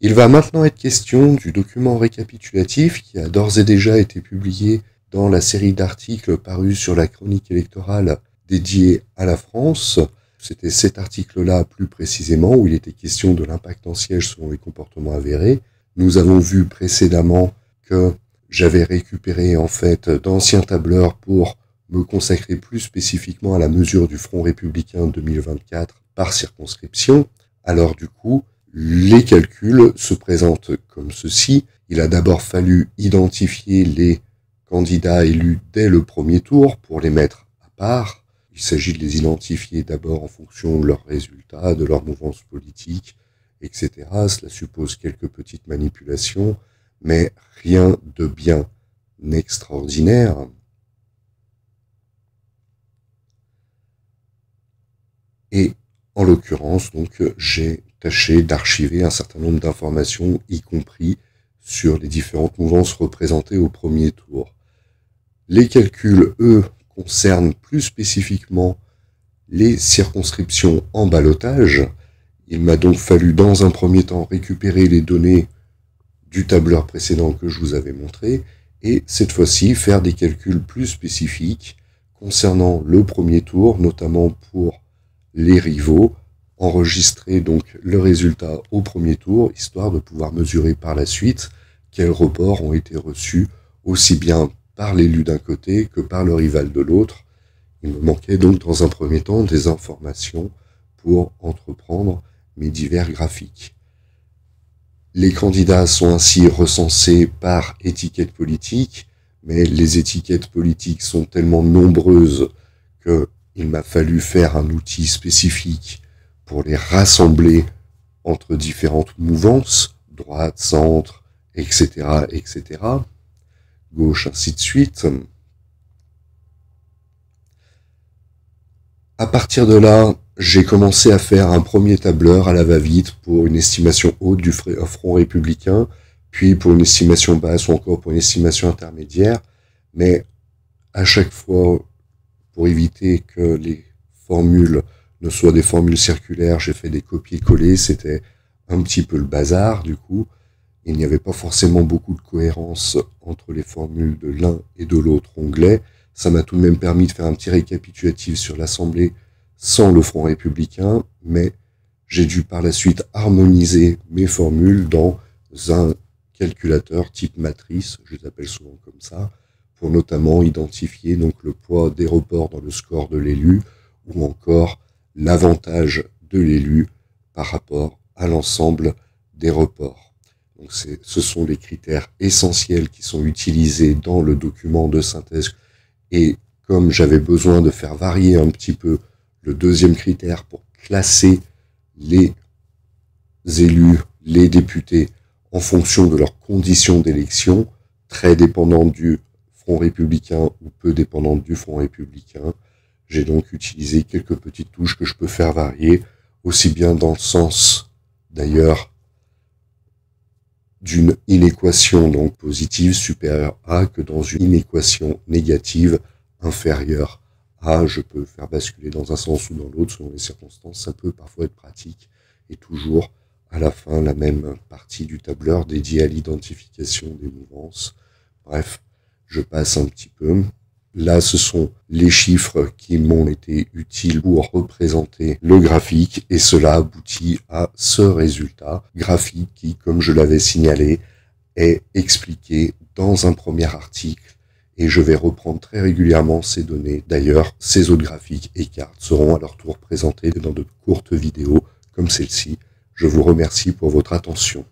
Il va maintenant être question du document récapitulatif qui a d'ores et déjà été publié dans la série d'articles parus sur la chronique électorale dédiée à la France. C'était cet article-là plus précisément où il était question de l'impact en siège selon les comportements avérés. Nous avons vu précédemment que j'avais récupéré en fait d'anciens tableurs pour me consacrer plus spécifiquement à la mesure du Front républicain 2024 par circonscription. Alors du coup, les calculs se présentent comme ceci. Il a d'abord fallu identifier les candidats élus dès le premier tour pour les mettre à part. Il s'agit de les identifier d'abord en fonction de leurs résultats, de leur mouvance politique, etc. Cela suppose quelques petites manipulations, mais rien de bien extraordinaire. Et en l'occurrence, donc, j'ai tâché d'archiver un certain nombre d'informations, y compris sur les différentes mouvances représentées au premier tour. Les calculs, eux, concernent plus spécifiquement les circonscriptions en ballottage. Il m'a donc fallu, dans un premier temps, récupérer les données du tableur précédent que je vous avais montré, et cette fois-ci, faire des calculs plus spécifiques concernant le premier tour, notamment pour les rivaux, enregistrer donc le résultat au premier tour, histoire de pouvoir mesurer par la suite quels reports ont été reçus, aussi bien par l'élu d'un côté que par le rival de l'autre. Il me manquait donc dans un premier temps des informations pour entreprendre mes divers graphiques. Les candidats sont ainsi recensés par étiquette politique, mais les étiquettes politiques sont tellement nombreuses qu'il m'a fallu faire un outil spécifique pour les rassembler entre différentes mouvances, droite, centre, etc., etc., gauche, ainsi de suite. À partir de là, j'ai commencé à faire un premier tableur à la va-vite pour une estimation haute du Front républicain, puis pour une estimation basse ou encore pour une estimation intermédiaire, mais à chaque fois, pour éviter que les formules ne soient des formules circulaires, j'ai fait des copier-coller, c'était un petit peu le bazar du coup. Il n'y avait pas forcément beaucoup de cohérence entre les formules de l'un et de l'autre onglet. Ça m'a tout de même permis de faire un petit récapitulatif sur l'Assemblée sans le Front républicain, mais j'ai dû par la suite harmoniser mes formules dans un calculateur type matrice, je les appelle souvent comme ça, pour notamment identifier donc le poids des reports dans le score de l'élu ou encore l'avantage de l'élu par rapport à l'ensemble des reports. Donc ce sont les critères essentiels qui sont utilisés dans le document de synthèse. Et comme j'avais besoin de faire varier un petit peu le deuxième critère pour classer les élus, les députés, en fonction de leurs conditions d'élection, très dépendantes du Front républicain ou peu dépendantes du Front républicain, j'ai donc utilisé quelques petites touches que je peux faire varier, aussi bien dans le sens, d'ailleurs, d'une inéquation donc positive supérieure à que dans une inéquation négative inférieure à. Je peux faire basculer dans un sens ou dans l'autre selon les circonstances. Ça peut parfois être pratique et toujours à la fin la même partie du tableur dédiée à l'identification des mouvances. Bref, je passe un petit peu. Là, ce sont les chiffres qui m'ont été utiles pour représenter le graphique et cela aboutit à ce résultat graphique qui, comme je l'avais signalé, est expliqué dans un premier article et je vais reprendre très régulièrement ces données. D'ailleurs, ces autres graphiques et cartes seront à leur tour présentés dans de courtes vidéos comme celle-ci. Je vous remercie pour votre attention.